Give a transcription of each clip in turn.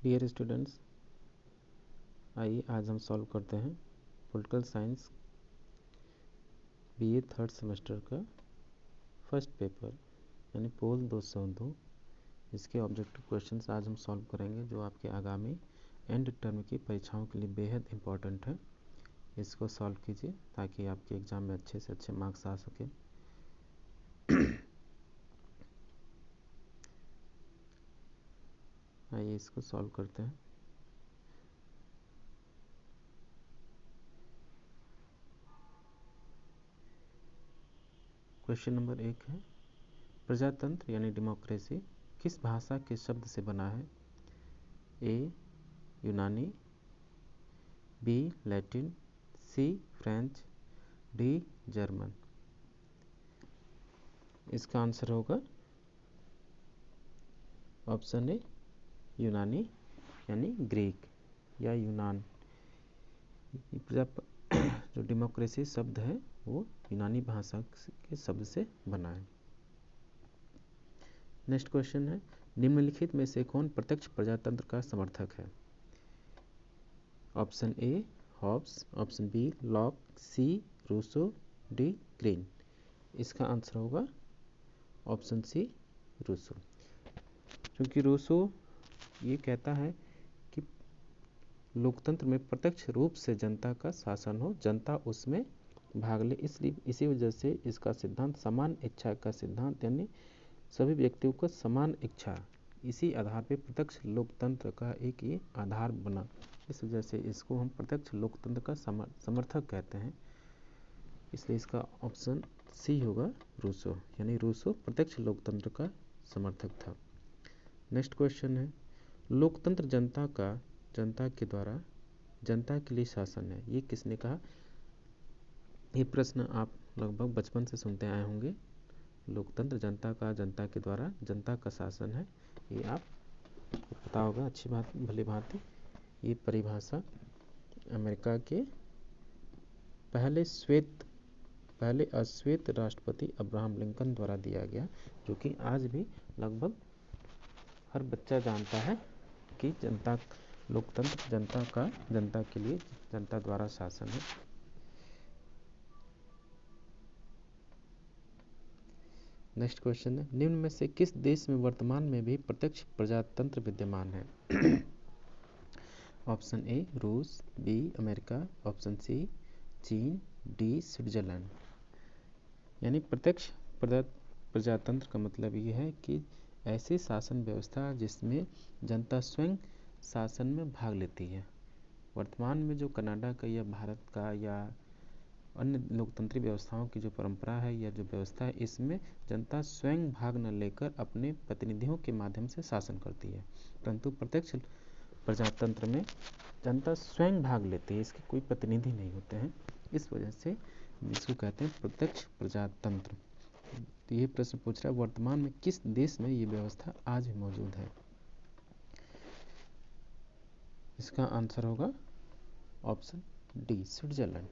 Dear students, आइए आज हम सॉल्व करते हैं political science BA third semester का फर्स्ट पेपर यानी पोल 202। इसके ऑब्जेक्टिव क्वेश्चंस आज हम सॉल्व करेंगे जो आपके आगामी एंड टर्म की परीक्षाओं के लिए बेहद इम्पॉर्टेंट है। इसको सॉल्व कीजिए ताकि आपके एग्ज़ाम में अच्छे से अच्छे मार्क्स आ सके। आइए इसको सॉल्व करते हैं। क्वेश्चन नंबर 1 है, प्रजातंत्र यानी डेमोक्रेसी किस भाषा के शब्द से बना है? ए यूनानी, बी लैटिन, सी फ्रेंच, डी जर्मन। इसका आंसर होगा ऑप्शन ए यूनानी यानी ग्रीक या यूनान। जो डेमोक्रेसी शब्द है वो यूनानी भाषा के शब्द से बना है। नेक्स्ट क्वेश्चन है, निम्नलिखित में से कौन प्रत्यक्ष प्रजातंत्र का समर्थक है? Option A Hobbes, option B Locke, C Rousseau, D Green. इसका आंसर होगा ऑप्शन सी रूसो, क्योंकि रूसो ये कहता है कि लोकतंत्र में प्रत्यक्ष रूप से जनता का शासन हो, जनता उसमें भाग ले। इसलिए इसी वजह से इसका सिद्धांत समान इच्छा का सिद्धांत यानी सभी व्यक्तियों को समान इच्छा, इसी आधार पे प्रत्यक्ष लोकतंत्र का एक ये आधार बना। इस वजह से इसको हम प्रत्यक्ष लोकतंत्र का समर्थक कहते हैं। इसलिए इसका ऑप्शन सी होगा रूसो, यानी रूसो प्रत्यक्ष लोकतंत्र का समर्थक था। नेक्स्ट क्वेश्चन है, लोकतंत्र जनता के द्वारा जनता के लिए शासन है, ये किसने कहा? ये प्रश्न आप लगभग बचपन से सुनते आए होंगे। लोकतंत्र जनता के द्वारा जनता का शासन है, ये आप पता होगा अच्छी बात भली भांति। ये परिभाषा अमेरिका के पहले अश्वेत राष्ट्रपति अब्राहम लिंकन द्वारा दिया गया, जो कि आज भी लगभग हर बच्चा जानता है कि लोकतंत्र जनता के लिए जनता द्वारा शासन है। नेक्स्ट क्वेश्चन है, निम्न में से किस देश में वर्तमान में भी प्रत्यक्ष प्रजातंत्र विद्यमान है? ऑप्शन ए रूस, बी अमेरिका, ऑप्शन सी चीन, डी स्विट्जरलैंड। यानी प्रत्यक्ष प्रजातंत्र का मतलब ये है कि ऐसी शासन व्यवस्था जिसमें जनता स्वयं शासन में भाग लेती है। वर्तमान में जो कनाडा का या भारत का या अन्य लोकतंत्री व्यवस्थाओं की जो परंपरा है या जो व्यवस्था है, इसमें जनता स्वयं भाग न लेकर अपने प्रतिनिधियों के माध्यम से शासन करती है। परंतु प्रत्यक्ष प्रजातंत्र में जनता स्वयं भाग लेती है, इसके कोई प्रतिनिधि नहीं होते हैं। इस वजह से इसको कहते हैं प्रत्यक्ष प्रजातंत्र। तो ये प्रश्न पूछ रहा है वर्तमान में किस देश में ये व्यवस्था आज भी मौजूद है? इसका आंसर होगा ऑप्शन डी स्विट्जरलैंड।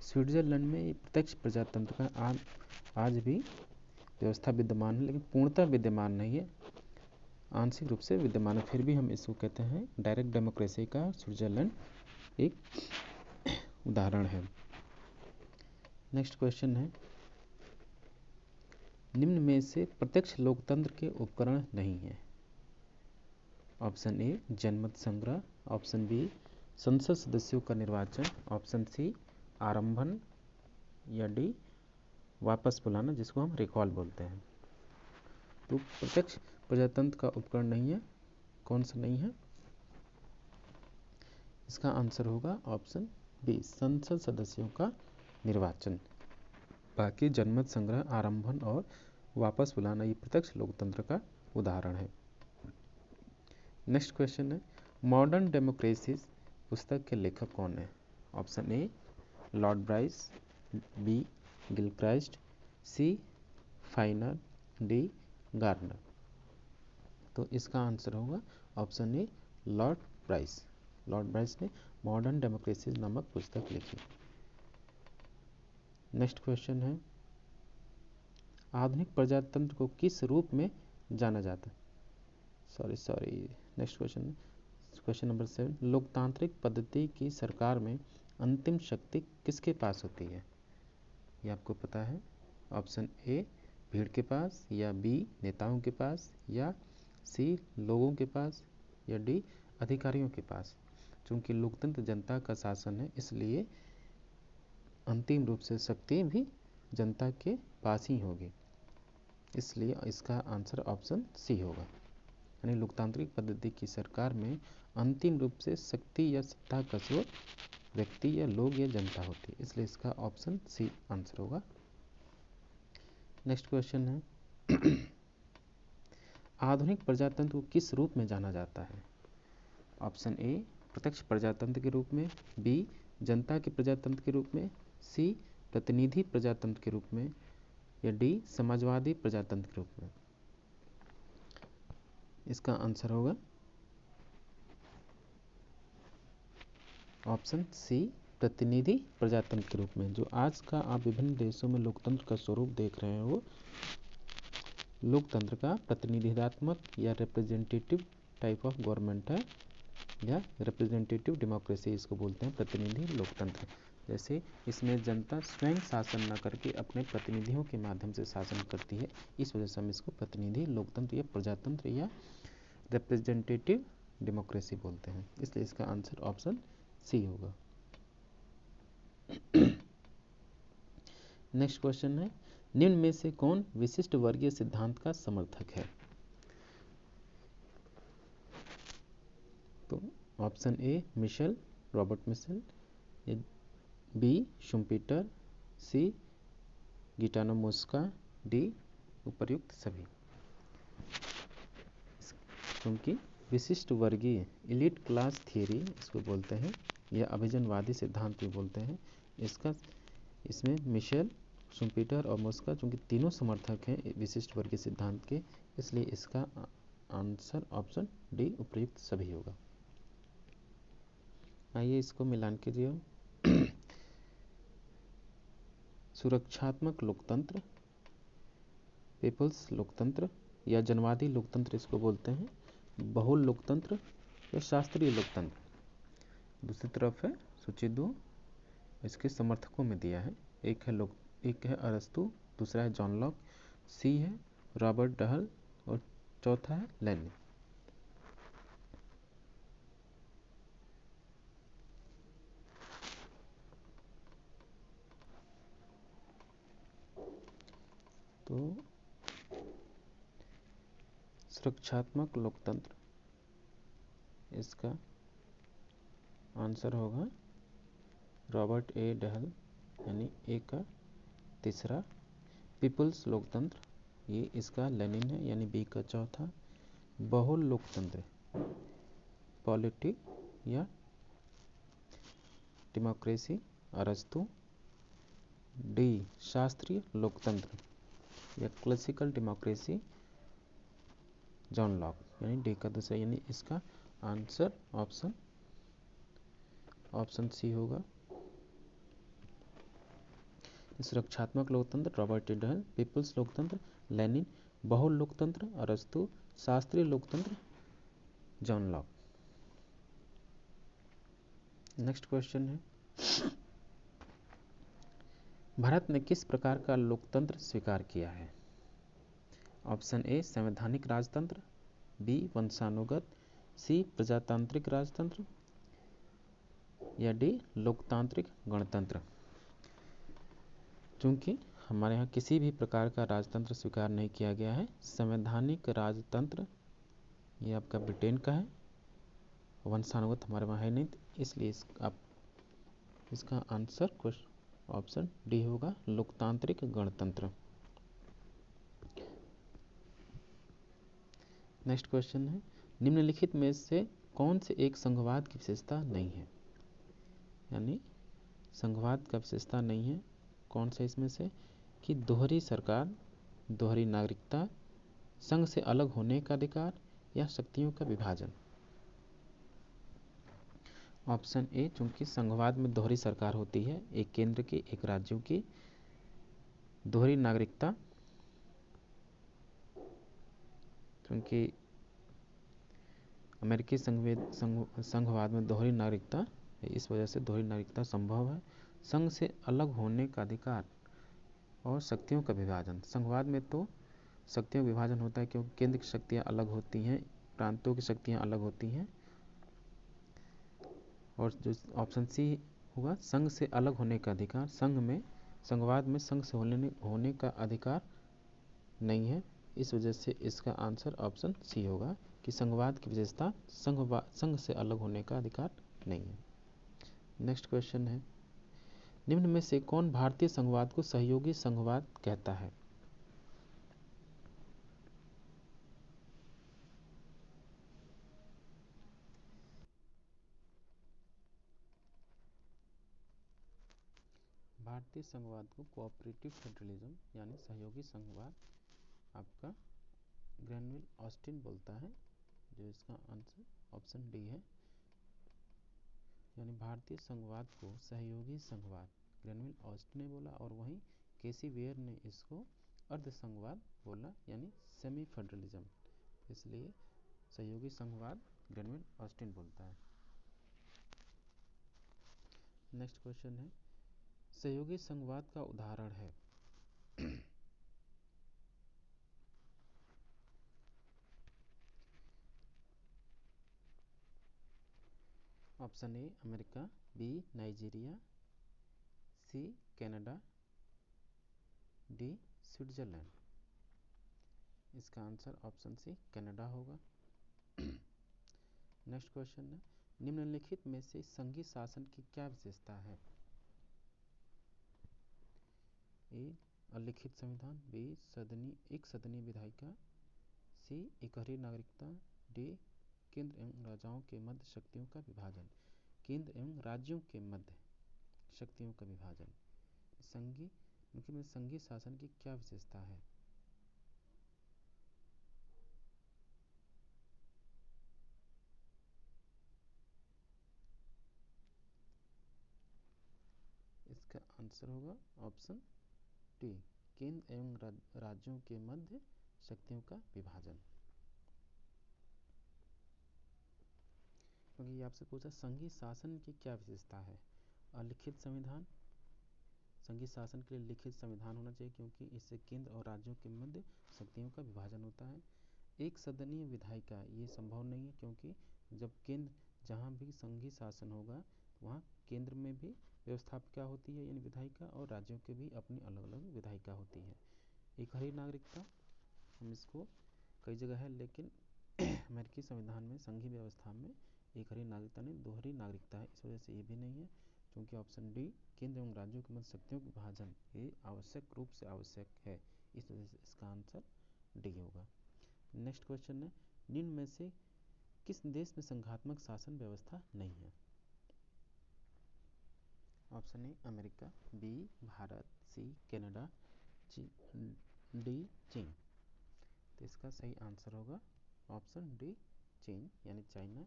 स्विट्जरलैंड में प्रत्यक्ष प्रजातंत्र का आज भी व्यवस्था विद्यमान है, लेकिन पूर्णतः विद्यमान नहीं है, आंशिक रूप से विद्यमान है। फिर भी हम इसको कहते हैं डायरेक्ट डेमोक्रेसी का स्विट्जरलैंड एक उदाहरण है। नेक्स्ट क्वेश्चन है, निम्न में से प्रत्यक्ष लोकतंत्र के उपकरण नहीं है? ऑप्शन ए जनमत संग्रह, ऑप्शन बी संसद सदस्यों का निर्वाचन, ऑप्शन सी आरंभन या डी वापस बुलाना, जिसको हम रिकॉल बोलते हैं। तो प्रत्यक्ष प्रजातंत्र का उपकरण नहीं है, कौन सा नहीं है? इसका आंसर होगा ऑप्शन बी संसद सदस्यों का निर्वाचन। बाकी जनमत संग्रह, आरंभन और वापस बुलाना ये प्रत्यक्ष लोकतंत्र का उदाहरण है। नेक्स्ट क्वेश्चन है, मॉडर्न डेमोक्रेसीज पुस्तक के लेखक कौन है? Option A Lord Bryce, B Gilchrist, C Finer, D Garner. तो इसका आंसर होगा option A Lord Bryce. Lord Bryce ने मॉडर्न डेमोक्रेसीज नामक पुस्तक लिखी। नेक्स्ट क्वेश्चन है, आधुनिक प्रजातंत्र को किस रूप में जाना जाता है? नेक्स्ट क्वेश्चन क्वेश्चन नंबर 7, लोकतांत्रिक पद्धति की सरकार में अंतिम शक्ति किसके पास होती है? ये आपको पता है। ऑप्शन ए भीड़ के पास, या बी नेताओं के पास, या सी लोगों के पास, या डी अधिकारियों के पास। चूंकि लोकतंत्र जनता का शासन है, इसलिए अंतिम रूप से शक्ति भी जनता के पास ही होगी, इसलिए इसका आंसर ऑप्शन सी होगा। यानी लोकतांत्रिक पद्धति की सरकार में अंतिम रूप से शक्ति या सत्ता का स्रोत व्यक्ति या लोग या जनता होती है, इसलिए इसका ऑप्शन सी आंसर होगा। नेक्स्ट क्वेश्चन है आधुनिक प्रजातंत्र को किस रूप में जाना जाता है? ऑप्शन ए प्रत्यक्ष प्रजातंत्र के रूप में, बी जनता के प्रजातंत्र के रूप में, सी प्रतिनिधि प्रजातंत्र के रूप में, या डी समाजवादी प्रजातंत्र के रूप में। इसका आंसर होगा ऑप्शन सी प्रतिनिधि प्रजातंत्र के रूप में। जो आज का आप विभिन्न देशों में लोकतंत्र का स्वरूप देख रहे हैं, वो लोकतंत्र का प्रतिनिधित्वात्मक या रिप्रेजेंटेटिव टाइप ऑफ गवर्नमेंट है, या रिप्रेजेंटेटिव डेमोक्रेसी इसको बोलते हैं, प्रतिनिधि लोकतंत्र। जैसे इसमें जनता स्वयं शासन न करके अपने प्रतिनिधियों के माध्यम से शासन करती है, इस वजह से हम इसको प्रतिनिधि लोकतंत्र या प्रजातंत्र या रिप्रेजेंटेटिव डेमोक्रेसी बोलते हैं, इसलिए इसका आंसर ऑप्शन सी होगा। नेक्स्ट क्वेश्चन है निम्न में से कौन विशिष्ट वर्गीय सिद्धांत का समर्थक है? तो option A Michels, Robert Michels, B Schumpeter, C Gaetano Mosca, D उपर्युक्त सभी। क्योंकि विशिष्ट वर्गीय एलिट क्लास थियरी इसको बोलते हैं, या अभिजनवादी सिद्धांत भी बोलते हैं। इसमें मिशेल, शुम्पीटर और मोस्का चूंकि तीनों समर्थक हैं विशिष्ट वर्गीय सिद्धांत के, इसलिए इसका आंसर ऑप्शन डी उपर्युक्त सभी होगा। आइए इसको मिलान कीजिए। सुरक्षात्मक लोकतंत्र, पीपल्स लोकतंत्र या जनवादी लोकतंत्र इसको बोलते हैं, बहुल लोकतंत्र या शास्त्रीय लोकतंत्र। दूसरी तरफ है सूची 2, इसके समर्थकों में दिया है। एक है अरस्तु, दूसरा है जॉन लॉक, सी है रॉबर्ट डहल और चौथा है लेनिन। तो सुरक्षात्मक लोकतंत्र, इसका आंसर होगा रॉबर्ट ए डहल, यानी ए का तीसरा। पीपल्स लोकतंत्र, ये इसका लेनिन है, यानी बी का चौथा। बहुल लोकतंत्र, पॉलिटिक या डेमोक्रेसी, अरस्तु। डी शास्त्रीय लोकतंत्र या क्लासिकल डेमोक्रेसी, जॉन लॉक, यानी डी का दूसरा, यानी इसका आंसर ऑप्शन सी होगा। सुरक्षात्मक लोकतंत्र रॉबर्ट ए डहल, पीपल्स लोकतंत्र लेनिन, बहुल लोकतंत्र अरस्तु, शास्त्रीय लोकतंत्र जॉन लॉक। नेक्स्ट क्वेश्चन है भारत ने किस प्रकार का लोकतंत्र स्वीकार किया है? ऑप्शन ए संवैधानिक राजतंत्र, बी वंशानुगत, सी प्रजातांत्रिक राजतंत्र, या डी लोकतांत्रिक गणतंत्र। चूंकि हमारे यहाँ किसी भी प्रकार का राजतंत्र स्वीकार नहीं किया गया है, संवैधानिक राजतंत्र ये आपका ब्रिटेन का है, वंशानुगत हमारे वहाँ है नहीं, इसलिए इसका आंसर ऑप्शन डी होगा, लोकतांत्रिक गणतंत्र। नेक्स्ट क्वेश्चन है निम्नलिखित में से कौन से एक संघवाद की विशेषता नहीं है? यानी संघवाद का विशेषता नहीं है कौन सा इसमें से? कि दोहरी सरकार, दोहरी नागरिकता, संघ से अलग होने का अधिकार, या शक्तियों का विभाजन। ऑप्शन ए चूंकि संघवाद में दोहरी सरकार होती है, एक केंद्र की एक राज्यों की, दोहरी नागरिकता क्योंकि अमेरिकी संघवाद में दोहरी नागरिकता है, इस वजह से दोहरी नागरिकता संभव है। संघ से अलग होने का अधिकार और शक्तियों का विभाजन। संघवाद में तो शक्तियों का विभाजन होता है क्योंकि केंद्र की शक्तियाँ अलग होती हैं, प्रांतों की शक्तियाँ अलग होती हैं। और जो ऑप्शन सी होगा, संघ से अलग होने का अधिकार। संघवाद में संघ से होने का अधिकार नहीं है, इस वजह से इसका आंसर ऑप्शन सी होगा कि संघवाद की विशेषता संघ से अलग होने का अधिकार नहीं है। नेक्स्ट क्वेश्चन है, निम्न में से कौन भारतीय संघवाद को सहयोगी संघवाद कहता है? भारतीय संघवाद को कोऑपरेटिव फेडरलिज्म यानी सहयोगी संघवाद आपका ग्रेनविल ऑस्टिन बोलता है, जो इसका आंसर ऑप्शन डी है। यानी भारतीय संघवाद को सहयोगी संघवाद ग्रेनविल ऑस्टिन ने बोला, और वहीं केसी वेयर ने इसको अर्ध संघवाद बोला यानी सेमी फेडरलिज्म, इसलिए सहयोगी संघवाद ग्रेनविल ऑस्टिन बोलता है। नेक्स्ट क्वेश्चन है, सहयोगी संघवाद का उदाहरण है। Option A America, B Nigeria, C Canada, D Switzerland. इसका आंसर ऑप्शन सी कनाडा होगा। नेक्स्ट क्वेश्चन है, निम्नलिखित में से संघीय शासन की क्या विशेषता है? ए अलिखित संविधान, बी एक सदनीय विधायिका, सी एकहरी नागरिकता, डी केंद्र एवं राज्यों के मध्य शक्तियों का विभाजन। केंद्र एवं राज्यों के मध्य शक्तियों का विभाजन। संघीय शासन की क्या विशेषता है? इसका आंसर होगा ऑप्शन डी, केंद्र एवं राज्यों के मध्य शक्तियों का विभाजन। क्योंकि आपसे पूछा संघीय शासन की क्या विशेषता है। अलिखित संविधान, संघीय शासन के लिए लिखित संविधान होना चाहिए क्योंकि इससे केंद्र और राज्यों के मध्य शक्तियों का विभाजन होता है। एक सदनीय विधायिका, ये संभव नहीं है क्योंकि जब केंद्र जहाँ भी संघीय शासन होगा वहाँ केंद्र में भी व्यवस्थापिका होती है यानी विधायिका, और राज्यों के भी अपनी अलग अलग विधायिका होती है। एकहरी नागरिकता, हम इसको कई जगह है लेकिन अमेरिकी संविधान में संघीय व्यवस्था में एकहरी नागरिकता नहीं दोहरी नागरिकता है, इस वजह से ये भी नहीं है। क्योंकि ऑप्शन डी केंद्र एवं राज्यों के मध्य शक्तियों का विभाजन ये आवश्यक रूप से आवश्यक है, इस वजह से इसका आंसर डी होगा। नेक्स्ट क्वेश्चन है, निम्न में से किस देश में संघात्मक शासन व्यवस्था नहीं है? Option A America, B Bharat, C Canada, D चीन। तो इसका सही आंसर होगा ऑप्शन डी चीन यानी चाइना।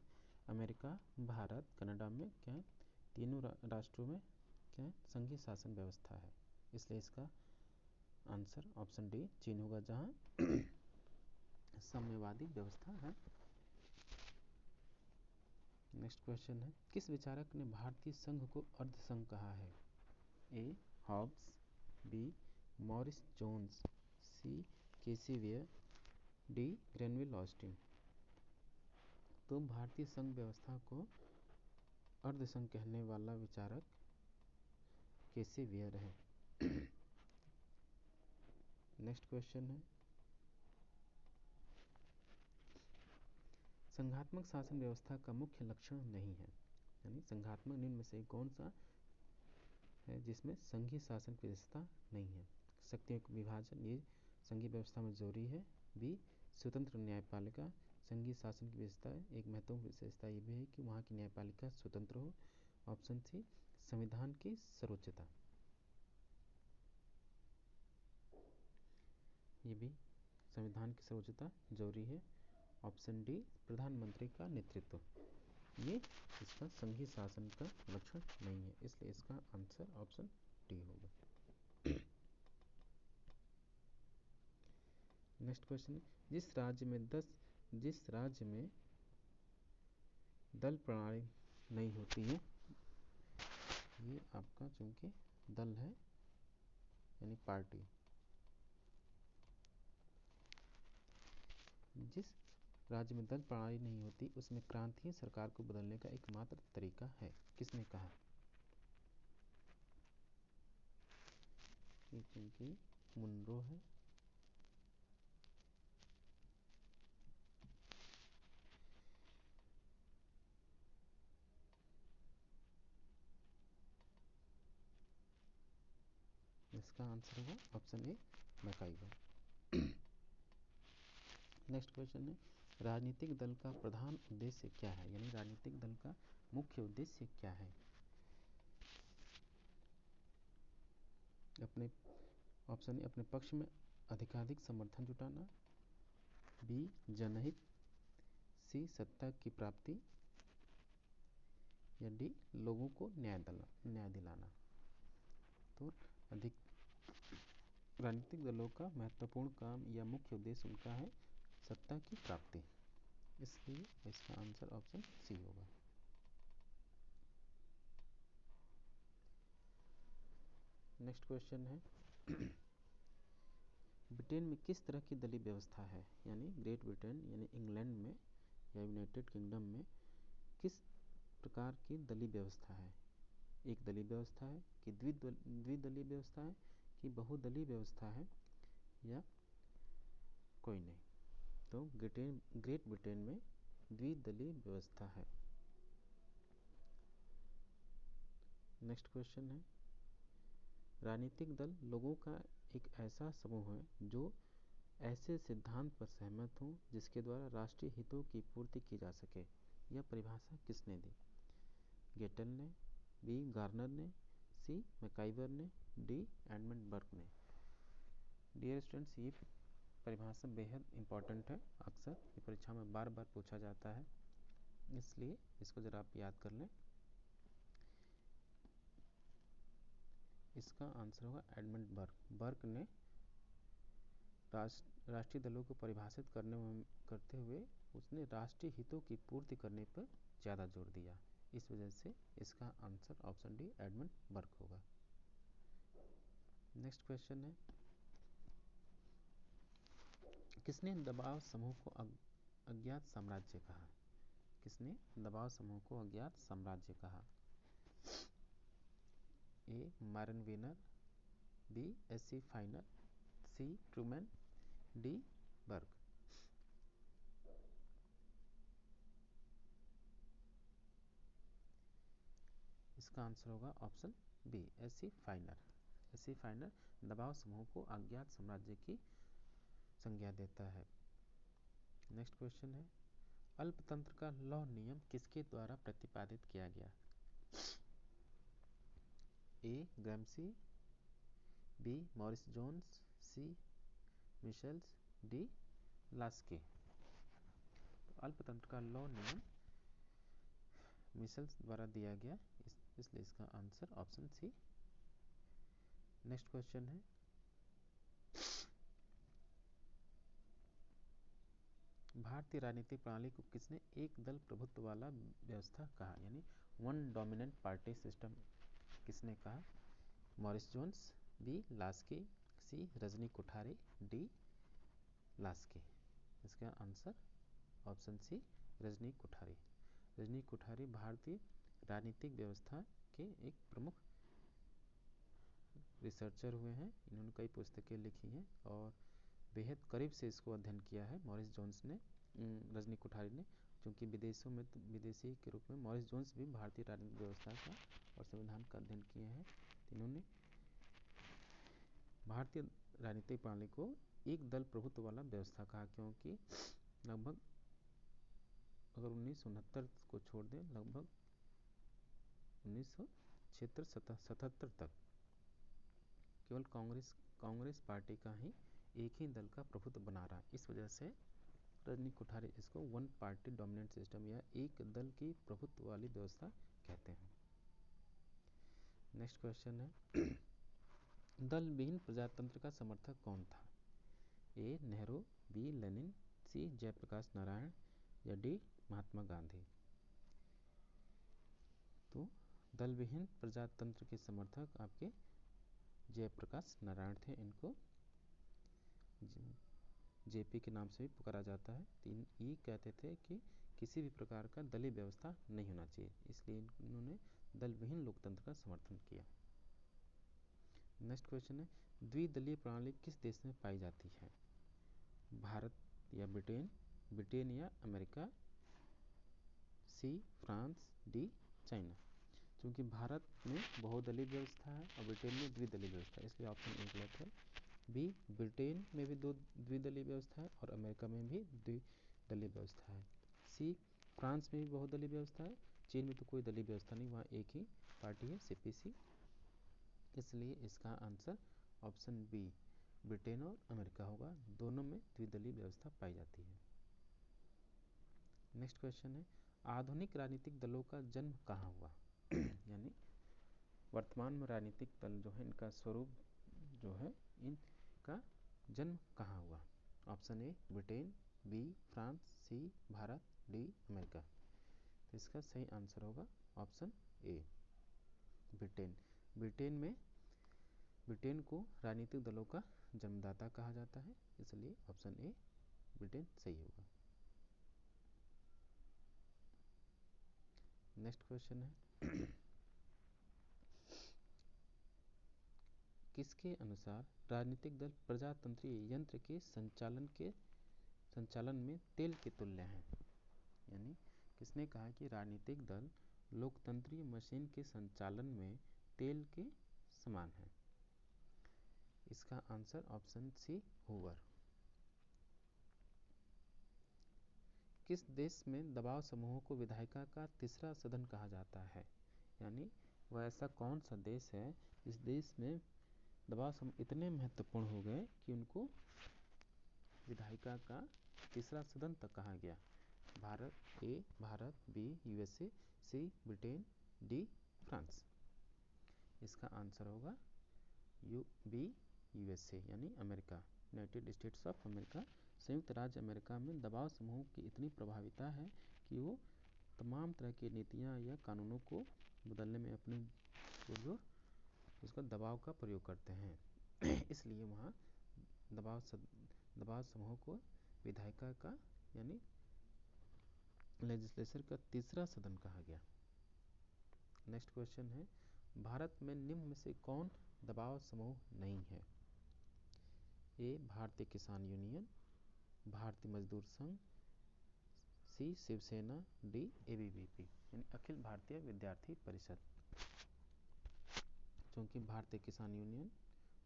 अमेरिका, भारत, कनाडा में क्या है, तीनों राष्ट्रों में क्या है, संघीय शासन व्यवस्था है, इसलिए इसका आंसर ऑप्शन डी चीन होगा जहाँ साम्यवादी व्यवस्था है। नेक्स्ट क्वेश्चन है, किस विचारक ने भारतीय संघ को अर्ध संघ कहा है? A Hobbes, B Morris Jones, C KC Wheare, D Granville Austin. तो भारतीय संघ व्यवस्था को अर्ध संघ कहने वाला विचारक केसी वेयर है। नेक्स्ट क्वेश्चन है, संघात्मक शासन व्यवस्था का मुख्य लक्षण नहीं है, यानी संघात्मक निम्न में से कौन सा है जिसमें संघीय शासन की विशेषता नहीं है? शक्तियों का विभाजन, ये संघीय व्यवस्था में जरूरी है। बी स्वतंत्र न्यायपालिका, संघीय शासन की विशेषता है, एक महत्वपूर्ण विशेषता ये भी है कि वहाँ की न्यायपालिका स्वतंत्र हो। ऑप्शन सी संविधान की सर्वोच्चता, ये भी संविधान की सर्वोच्चता जरूरी है। ऑप्शन डी प्रधानमंत्री का नेतृत्व, ये इसका संघीय शासन का लक्षण नहीं है, इसलिए इसका आंसर ऑप्शन डी होगा। नेक्स्ट क्वेश्चन, जिस राज्य में दल प्रणाली नहीं होती है, ये आपका चूंकि दल है यानी पार्टी। जिस राज्य में दल प्रणाली नहीं होती उसमें प्रांतीय सरकार को बदलने का एकमात्र तरीका है, किसने कहा? ये चूंकि मुनरो है। इसका आंसर होगा ऑप्शन ए मैकाइवर। नेक्स्ट क्वेश्चन है, राजनीतिक दल का प्रधान उद्देश्य क्या है, यानी राजनीतिक दल का मुख्य उद्देश्य क्या है? अपने ऑप्शन ए अपने पक्ष में अधिकाधिक समर्थन जुटाना, बी जनहित, सी सत्ता की प्राप्ति, या डी लोगों को न्याय दिलाना। तो अधिक राजनीतिक दलों का महत्वपूर्ण काम या मुख्य उद्देश्य उनका है सत्ता की प्राप्ति, इसलिए इसका आंसर ऑप्शन सी होगा। नेक्स्ट क्वेश्चन है, ब्रिटेन में किस तरह की दलीय व्यवस्था है, यानी ग्रेट ब्रिटेन यानी इंग्लैंड में या यूनाइटेड किंगडम में किस प्रकार की दलीय व्यवस्था है? एक दलीय व्यवस्था है कि द्विदलीय व्यवस्था है कि बहुदलीय व्यवस्था है या कोई नहीं? तो ग्रेट ब्रिटेन में द्विदलीय व्यवस्था है। नेक्स्ट क्वेश्चन है, राजनीतिक दल लोगों का एक ऐसा समूह है जो ऐसे सिद्धांत पर सहमत हों जिसके द्वारा राष्ट्रीय हितों की पूर्ति की जा सके। यह परिभाषा किसने दी? गेटल ने, बी गार्नर ने, सी मैकाइवर ने, डी एडमंड बर्क ने। डियर स्टूडेंट्स, ये परिभाषा बेहद इंपॉर्टेंट है, अक्सर ये परीक्षा में बार बार पूछा जाता है, इसलिए इसको जरा आप याद कर लें। इसका आंसर होगा एडमंड बर्क। बर्क ने राष्ट्रीय दलों को परिभाषित करते हुए उसने राष्ट्रीय हितों की पूर्ति करने पर ज़्यादा जोर दिया, इस वजह से इसका answer option D Edmund Burke होगा। नेक्स्ट क्वेश्चन है, किसने दबाव समूह को अज्ञात साम्राज्य कहा? किसने दबाव समूह को अज्ञात साम्राज्य कहा? A Myron Weiner, B S C. Finer, C Truman, D Burke. इसका आंसर होगा option B S C. Finer. S C. Finer दबाव समूह को अज्ञात साम्राज्य की संज्ञा देता है। नेक्स्ट क्वेश्चन है, अल्पतंत्र का लौह नियम किसके द्वारा प्रतिपादित किया गया? ए ग्रैम्सी, बी मॉरिस जोन्स, सी मिशेल्स, डी लास्के। तो अल्पतंत्र का लौह नियम मिशेल्स द्वारा दिया गया, इसलिए इसका answer option C. Next question है, भारतीय राजनीतिक प्रणाली को किसने एक दल प्रभुत्व वाला व्यवस्था कहा, यानी वन डोमिनेंट पार्टी सिस्टम किसने कहा? Morris Jones, B Laski, C Rajni Kothari, D Laski. इसका answer option C Rajni Kothari. Rajni Kothari भारतीय राजनीतिक व्यवस्था के एक प्रमुख रिसर्चर हुए हैं, इन्होंने कई पुस्तकें लिखी हैं और बेहद करीब से इसको अध्ययन किया है मॉरिस जोन्स ने, रजनी कोठारी ने, क्योंकि विदेशों में विदेशी के रूप में मॉरिस जोन्स भी भारतीय राजनीतिक व्यवस्था का और संविधान का अध्ययन किए हैं। तो इन्होंने भारतीय राजनीतिक प्रणाली को एक दल प्रभुत्व वाला व्यवस्था कहा, क्योंकि लगभग अगर 1969 को छोड़ दें लगभग 1977 तक केवल कांग्रेस पार्टी का ही एक ही दल का प्रभुत्व बना रहा। इस वजह से रजनी कोठारी इसको वन पार्टी डोमिनेंट सिस्टम या एक दल की प्रभुत्व वाली व्यवस्था कहते हैं। नेक्स्ट क्वेश्चन है, दल विहीन प्रजातंत्र का समर्थक कौन था? ए नेहरू, बी लेनिन, सी जयप्रकाश नारायण, या डी महात्मा गांधी। तो दल विहीन प्रजातंत्र के समर्थक आपके जयप्रकाश नारायण थे। इनको जेपी के नाम से भी पुकारा जाता है। ये कहते थे कि किसी भी प्रकार का दलीय व्यवस्था नहीं होना चाहिए, इसलिए इन्होंने दल विहीन लोकतंत्र का समर्थन किया। नेक्स्ट क्वेश्चन है, द्विदलीय प्रणाली किस देश में पाई जाती है? भारत या ब्रिटेन, ब्रिटेन या America, C France, D China. क्योंकि भारत में बहुदलीय व्यवस्था है और ब्रिटेन में द्विदलीय व्यवस्था है, इसलिए ऑप्शन ए गलत है। बी, ब्रिटेन में भी द्विदलीय व्यवस्था है और अमेरिका में भी द्विदलीय व्यवस्था है। सी, फ्रांस में भी बहुदलीय व्यवस्था है, चीन में तो कोई दलीय व्यवस्था नहीं, वहाँ एक ही पार्टी है सीपीसी, इसलिए इसका आंसर ऑप्शन बी ब्रिटेन और अमेरिका होगा, दोनों में द्विदलीय व्यवस्था पाई जाती है। नेक्स्ट क्वेश्चन है, आधुनिक राजनीतिक दलों का जन्म कहाँ हुआ? यानी वर्तमान में राजनीतिक दल जो है इनका स्वरूप जो है इनका जन्म कहाँ हुआ? Option A Britain, B France, C Bharat, D America. तो इसका सही आंसर होगा ऑप्शन ए ब्रिटेन। ब्रिटेन को राजनीतिक दलों का जन्मदाता कहा जाता है, इसलिए ऑप्शन ए ब्रिटेन सही होगा। नेक्स्ट क्वेश्चन है, किसके अनुसार राजनीतिक दल प्रजातंत्रीय यंत्र के संचालन में तेल के तुल्य हैं? यानी किसने कहा कि राजनीतिक दल लोकतंत्रीय मशीन के संचालन में तेल के समान है? इसका आंसर ऑप्शन सी हूवर। किस देश में दबाव समूहों को विधायिका का तीसरा सदन कहा जाता है? यानी वह ऐसा कौन सा देश है इस देश में दबाव समूह इतने महत्वपूर्ण हो गए कि उनको विधायिका का तीसरा सदन तक कहा गया? भारत, ए भारत, बी यूएसए, सी ब्रिटेन, डी फ्रांस। इसका आंसर होगा बी यूएसए यानी America, United states of America. संयुक्त राज्य अमेरिका में दबाव समूह की इतनी प्रभाविता है कि वो तमाम तरह की नीतियाँ या कानूनों को बदलने में अपने जो उसका दबाव का प्रयोग करते हैं। इसलिए वहाँ दबाव समूह को विधायिका का यानी लेजिस्लेचर का तीसरा सदन कहा गया। नेक्स्ट क्वेश्चन है, भारत में निम्न में से कौन दबाव समूह नहीं है? ए भारतीय किसान यूनियन, भारतीय मजदूर संघ, सी शिवसेना, डी एबीवीपी यानी अखिल भारतीय विद्यार्थी परिषद। क्योंकि भारतीय किसान यूनियन,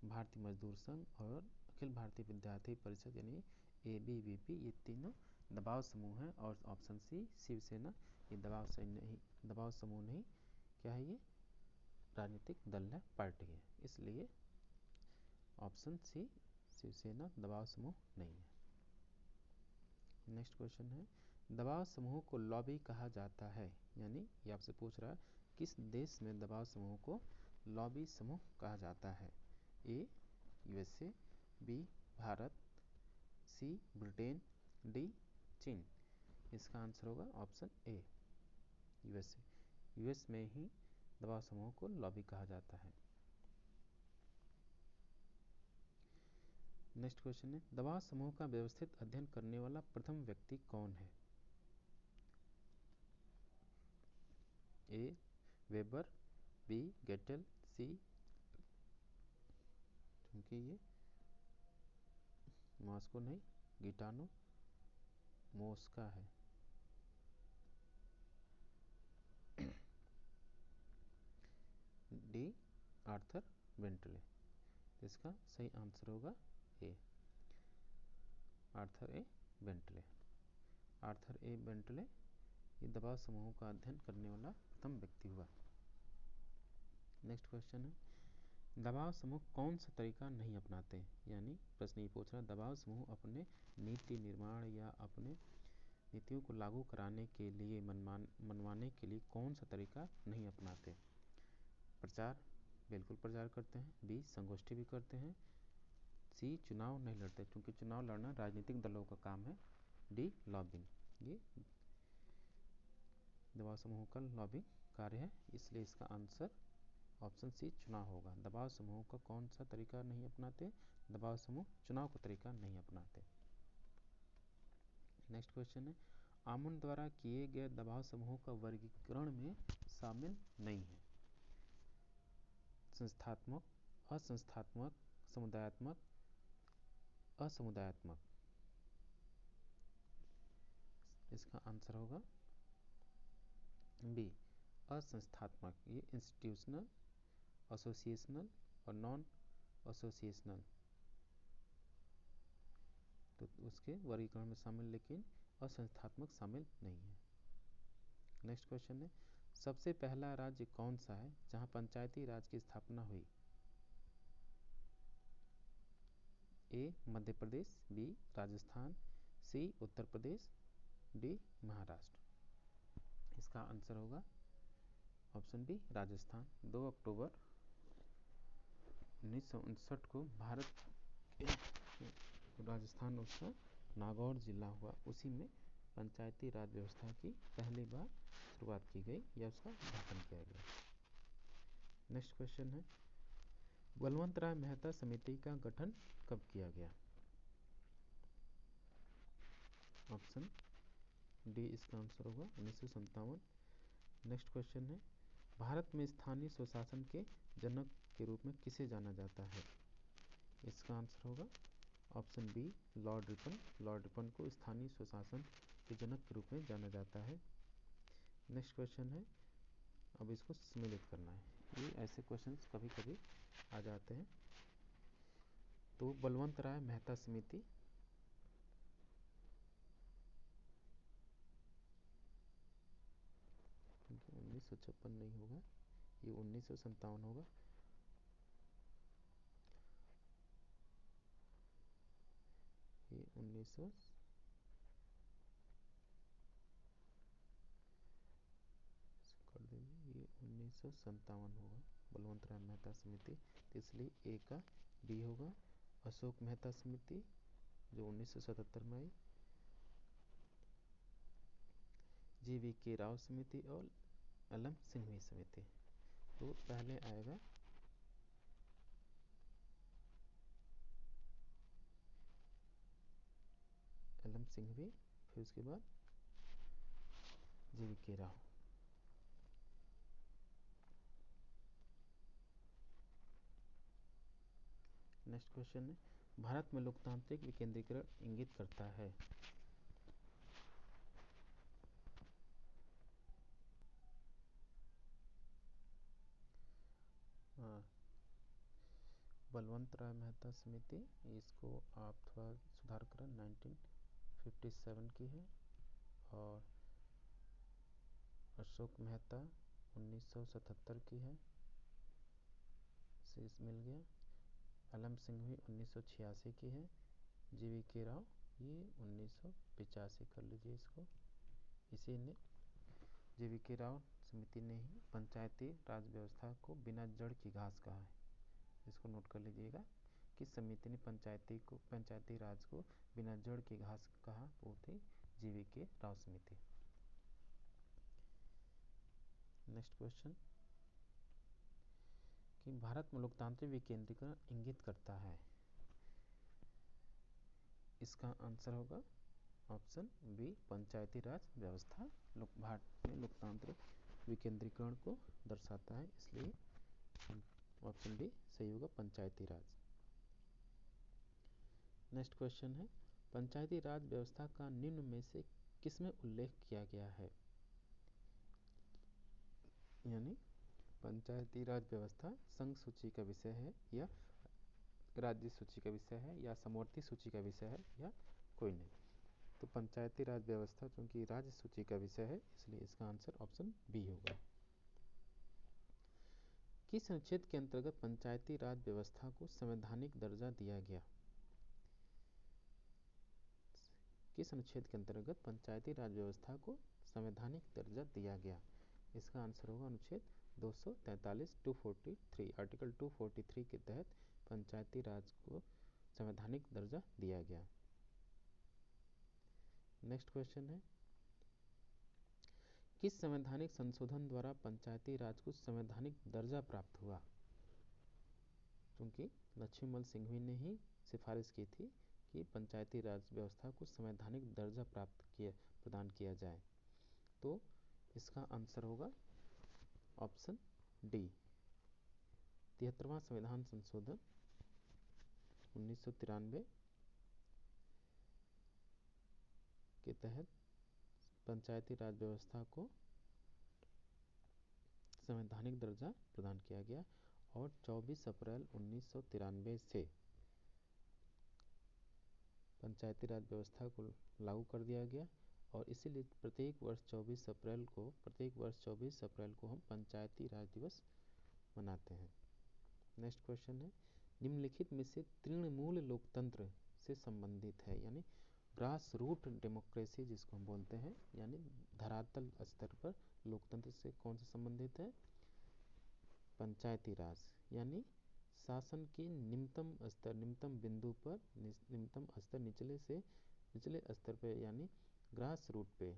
भारतीय मजदूर संघ और अखिल भारतीय विद्यार्थी परिषद यानी एबीवीपी ये तीनों दबाव समूह हैं, और ऑप्शन सी शिवसेना ये दबाव समूह नहीं, क्या है ये राजनीतिक दल है, पार्टी है, इसलिए ऑप्शन सी शिवसेना दबाव समूह नहीं है। नेक्स्ट क्वेश्चन है, दबाव समूह को लॉबी कहा जाता है? यानी ये आपसे पूछ रहा है किस देश में दबाव समूह को लॉबी समूह कहा जाता है? A USA, B Bharat, C Britain, D चीन। इसका आंसर होगा ऑप्शन ए यूएसए। यूएस में ही दबाव समूह को लॉबी कहा जाता है। नेक्स्ट क्वेश्चन है, दबाव समूह का व्यवस्थित अध्ययन करने वाला प्रथम व्यक्ति कौन है? ए वेबर, बी गेटल, सी क्योंकि ये मॉस्को नहीं गिटानो मोस्का है, डी आर्थर बेंटले। इसका सही आंसर होगा ए आर्थर ए बेंटले। आर्थर ए बेंटले ये दबाव समूहों का अध्ययन करने वाला प्रथम व्यक्ति हुआ। नेक्स्ट क्वेश्चन है, दबाव समूह कौन सा तरीका नहीं अपनाते? यानी प्रश्न ये पूछ रहा है दबाव समूह अपने नीति निर्माण या अपने नीतियों को लागू कराने के लिए मनवाने के लिए कौन सा तरीका नहीं अपनाते? प्रचार, बिल्कुल प्रचार करते हैं, बी संगोष्ठी भी करते हैं, सी चुनाव नहीं लड़ते क्योंकि चुनाव लड़ना राजनीतिक दलों का काम है, डी लॉबिंग ये दबाव समूह का लॉबिंग कार्य है, इसलिए इसका आंसर ऑप्शन सी चुनाव होगा। दबाव समूह का कौन सा तरीका नहीं अपनाते? दबाव समूह चुनाव का तरीका नहीं अपनाते। नेक्स्ट क्वेश्चन है, आमून द्वारा किए गए दबाव समूहों का वर्गीकरण में शामिल नहीं है। संस्थात्मक, असंस्थात्मक, समुदायात्मक, असमुदायात्मक। इसका आंसर होगा बी, असंस्थात्मक। ये इंस्टीट्यूशनल, एसोसिएशनल और नॉन एसोसिएशनल, तो उसके वर्गीकरण में शामिल, लेकिन असंस्थात्मक शामिल नहीं है। नेक्स्ट क्वेश्चन है, सबसे पहला राज्य कौन सा है जहां पंचायती राज की स्थापना हुई? ए मध्य प्रदेश, बी राजस्थान, सी उत्तर प्रदेश, डी महाराष्ट्र। इसका आंसर होगा ऑप्शन बी राजस्थान। 2 अक्टूबर 1959 को भारत के राजस्थान उसका नागौर जिला हुआ, उसी में पंचायती राज व्यवस्था की पहली बार शुरुआत की गई या उसका गठन किया गया। नेक्स्ट क्वेश्चन है, बलवंत राय मेहता समिति का गठन कब किया गया? ऑप्शन डी इसका आंसर होगा 1957। नेक्स्ट क्वेश्चन है, भारत में स्थानीय स्वशासन के जनक के रूप में किसे जाना जाता है? इसका आंसर होगा option B Lord Ripon. Lord Ripon को स्थानीय स्वशासन के जनक के रूप में जाना जाता है। नेक्स्ट क्वेश्चन है, अब इसको सम्मिलित करना है। ये ऐसे क्वेश्चंस कभी कभी आ जाते हैं। तो बलवंत राय मेहता समिति 1956 नहीं होगा, ये 1957 होगा। ये 1900 कर देंगे, ये 1957 होगा बलवंत राय मेहता समिति, इसलिए ए का डी होगा। अशोक मेहता समिति जो 1977 में आई, GVK राव समिति और एलएम सिंघवी समिति। तो पहले आएगा एलएम सिंघवी, फिर उसके बाद GVK राव। नेक्स्ट क्वेश्चन है, भारत में लोकतांत्रिक विकेंद्रीकरण इंगित करता है? बलवंत राय मेहता समिति, इसको आप थोड़ा सुधार करें, 1957 की है। और अशोक मेहता 1977 की है, से मिल गया। एलएम सिंघवी 1986 की है। GVK राव ये 1985 कर लीजिए इसको। इसी ने GVK राव समिति ने ही पंचायती राज व्यवस्था को बिना जड़ की घास कहा है। इसको नोट कर लीजिएगा, किस समिति ने पंचायती राज को बिना जड़ की घास कहा? वो थी GVK राव समिति। नेक्स्ट क्वेश्चन, कि भारत में लोकतांत्रिक विकेंद्रीकरण इंगित करता है? इसका आंसर होगा ऑप्शन बी पंचायती राज व्यवस्था भारत में लोकतांत्रिक विकेंद्रीकरण को दर्शाता है, इसलिए ऑप्शन डी सही होगा, पंचायती राज। नेक्स्ट क्वेश्चन है, पंचायती राज व्यवस्था का निम्न में से किसमें उल्लेख किया गया है? यानी पंचायती राज व्यवस्था संघ सूची का विषय है या राज्य सूची का विषय है या समवर्ती सूची का विषय है या कोई नहीं। तो पंचायती राज व्यवस्था चूंकि राज्य सूची का विषय है, इसलिए इसका आंसर ऑप्शन बी होगा। किस अनुच्छेद के अंतर्गत पंचायती राज व्यवस्था को संवैधानिक दर्जा दिया गया? किस अनुच्छेद के अंतर्गत पंचायती राज व्यवस्था को संवैधानिक दर्जा दिया गया? इसका आंसर होगा अनुच्छेद 243 243, आर्टिकल 243 के तहत पंचायती राज को संवैधानिक दर्जा दिया गया। नेक्स्ट क्वेश्चन है, किस संवैधानिक संशोधन द्वारा पंचायती राज को संवैधानिक दर्जा प्राप्त हुआ? क्योंकि लक्ष्मीमल सिंघवी ने ही सिफारिश की थी कि पंचायती राज व्यवस्था को संवैधानिक दर्जा प्रदान किया जाए। तो इसका आंसर होगा ऑप्शन डी, 73वां संविधान संशोधन 1993 के तहत पंचायती राज व्यवस्था को संवैधानिक दर्जा प्रदान किया गया और 24 अप्रैल 1993 से पंचायती राज व्यवस्था को लागू कर दिया गया और इसीलिए प्रत्येक वर्ष 24 अप्रैल को हम पंचायती राज दिवस मनाते हैं। नेक्स्ट क्वेश्चन है, निम्नलिखित में से तृणमूल लोकतंत्र से संबंधित है, यानी ग्रास रूट डेमोक्रेसी जिसको हम बोलते हैं, यानी धरातल स्तर पर लोकतंत्र से कौन से संबंधित है? पंचायती राज, यानी शासन के निम्नतम बिंदु पर, निम्नतम स्तर निचले स्तर पे, यानी ग्रास रूट पे,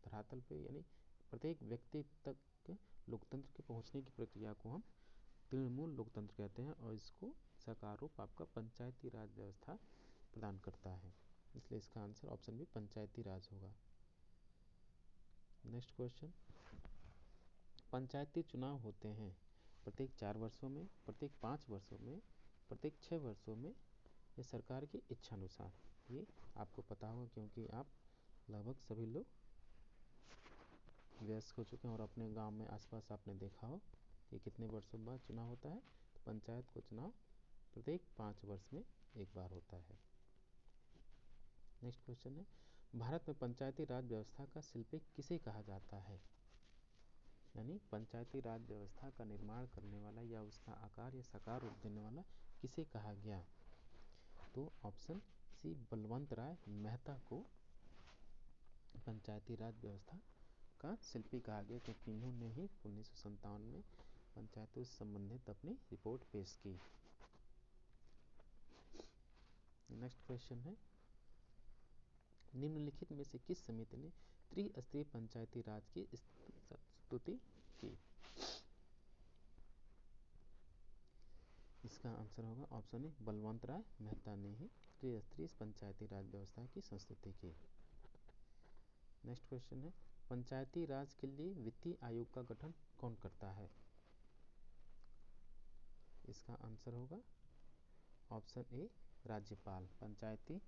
धरातल पे, यानी प्रत्येक व्यक्ति तक लोकतंत्र के पहुंचने की प्रक्रिया को हम तृणमूल लोकतंत्र कहते हैं और इसको साकार रूप आपका पंचायती राज व्यवस्था प्रदान करता है। इसलिए इसका आंसर ऑप्शन बी पंचायती राज होगा। नेक्स्ट क्वेश्चन, पंचायती चुनाव होते हैं प्रत्येक 4 वर्षों में, प्रत्येक 5 वर्षों में, प्रत्येक 6 वर्षों में या सरकार की इच्छानुसार। ये आपको पता होगा क्योंकि आप लगभग सभी लोग वयस्क हो चुके हैं और अपने गांव में आसपास आपने देखा हो कि कितने वर्षों बाद चुनाव होता है। तो पंचायत को चुनाव प्रत्येक 5 वर्ष में एक बार होता है। नेक्स्ट क्वेश्चन है, भारत में पंचायती राज व्यवस्था का शिल्पी किसे कहा जाता है? यानी पंचायती राज व्यवस्था का निर्माण करने वाला या उसका आकार या साकार रूप देने वाला किसे कहा गया? तो ऑप्शन सी बलवंत राय मेहता को पंचायती राज व्यवस्था का शिल्पी कहा गया, क्योंकि इन्होंने ही 1957 में पंचायतों से संबंधित अपनी रिपोर्ट पेश की। नेक्स्ट क्वेश्चन है, निम्नलिखित में से किस समिति ने त्रिस्तरीय पंचायती राज की स्तुति की? इसका आंसर होगा ऑप्शन ए बलवंत राय मेहता ने ही त्रिस्तरीय पंचायती राज व्यवस्था की संस्तुति की। नेक्स्ट क्वेश्चन है, पंचायती राज के लिए वित्तीय आयोग का गठन कौन करता है? इसका आंसर होगा ऑप्शन ए राज्यपाल। पंचायती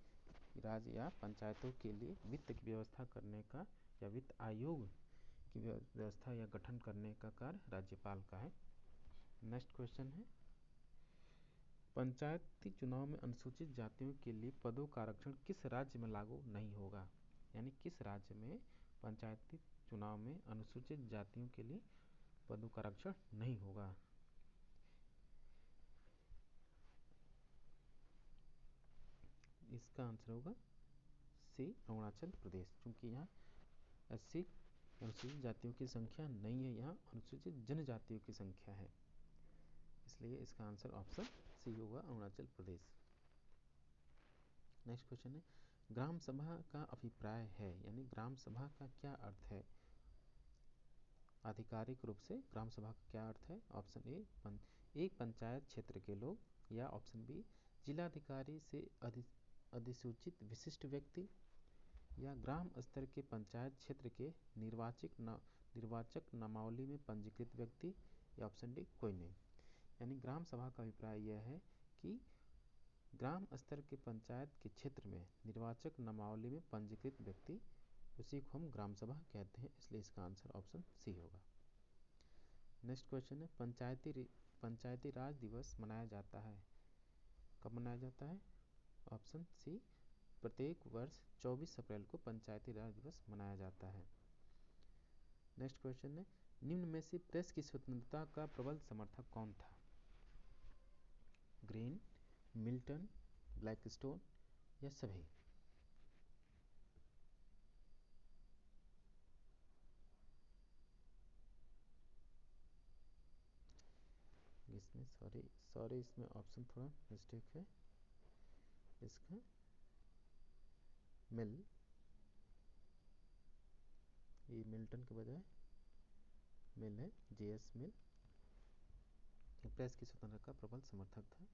राज या पंचायतों के लिए वित्त की व्यवस्था करने का या वित्त आयोग की व्यवस्था या गठन करने का कार्य राज्यपाल का है। नेक्स्ट क्वेश्चन है, पंचायती चुनाव में अनुसूचित जातियों के लिए पदों का आरक्षण किस राज्य में लागू नहीं होगा? यानी किस राज्य में पंचायती चुनाव में अनुसूचित जातियों के लिए पदों का आरक्षण नहीं होगा? इसका आंसर होगा सी अरुणाचल प्रदेश, क्योंकि यहाँ 80 अनुसूचित जातियों की संख्या नहीं है, यहाँ अनुसूचित जनजातियों की संख्या है, इसलिए इसका आंसर ऑप्शन सी होगा अरुणाचल प्रदेश। नेक्स्ट क्वेश्चन है, ग्राम सभा का अभिप्राय है, यानी ग्राम सभा का क्या अर्थ है? आधिकारिक रूप से ग्राम सभा का क्या अर्थ है? ऑप्शन ए एक पंचायत क्षेत्र के लोग, या ऑप्शन बी जिलाधिकारी से अधिसूचित विशिष्ट व्यक्ति, या ग्राम स्तर के पंचायत क्षेत्र के निर्वाचक नामावली में पंजीकृत व्यक्ति, या ऑप्शन डी कोई नहीं। यानी ग्राम सभा का अभिप्राय यह है कि ग्राम स्तर के पंचायत के क्षेत्र में निर्वाचक नामावली में पंजीकृत व्यक्ति, उसी को हम ग्राम सभा कहते हैं, इसलिए इसका आंसर ऑप्शन सी होगा। नेक्स्ट क्वेश्चन है, पंचायती राज दिवस मनाया जाता है, कब मनाया जाता है? ऑप्शन सी प्रत्येक वर्ष 24 अप्रैल को पंचायती राज दिवस मनाया जाता है। नेक्स्ट क्वेश्चन है, निम्न में से प्रेस की स्वतंत्रता का प्रबल समर्थक कौन था? ग्रीन, मिल्टन, ब्लैकस्टोन या सभी? इसमें सॉरी इसमें ऑप्शन थोड़ा मिस्टेक है, इसका मिल, ये मिल्टन के बजाय मिल है, जेएस मिल। प्रेस की स्वतंत्रता का प्रबल समर्थक था।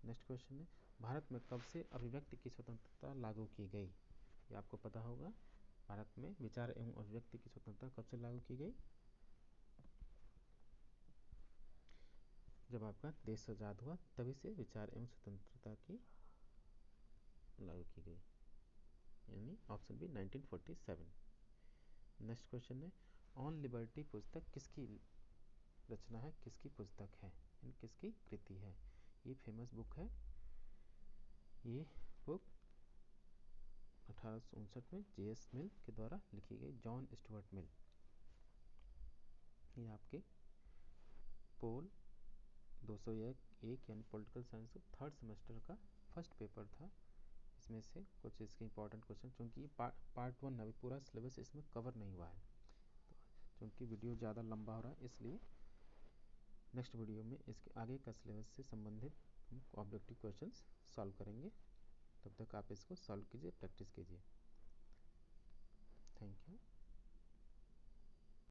नेक्स्ट क्वेश्चन है, भारत में कब से अभिव्यक्ति की स्वतंत्रता लागू की गई? ये आपको पता होगा। भारत में विचार एवं अभिव्यक्ति की स्वतंत्रता कब से लागू की गई? जब आपका देश आज़ाद हुआ तभी से विचार एवं स्वतंत्रता की लागू की गई, यानी ऑप्शन बी 1947। नेक्स्ट क्वेश्चन है, ऑन लिबर्टी पुस्तक किसकी रचना है, किसकी पुस्तक है, किसकी कृति है? ये फेमस बुक है। ये बुक 1859 में जेएस मिल के द्वारा लिखी गई, जॉन स्टुअर्ट मिल। ये आपके पोल 201 यानी पॉलिटिकल साइंस थर्ड सेमेस्टर का फर्स्ट पेपर था। इसमें से कुछ इसके इंपॉर्टेंट क्वेश्चन, क्योंकि पार्ट 1 अभी पूरा सिलेबस इसमें कवर नहीं हुआ है, तो क्योंकि वीडियो ज़्यादा लंबा हो रहा है, इसलिए नेक्स्ट वीडियो में इसके आगे का सिलेबस से संबंधित हम ऑब्जेक्टिव क्वेश्चंस सॉल्व करेंगे। तब तक आप इसको सॉल्व कीजिए, प्रैक्टिस कीजिए। Thank you.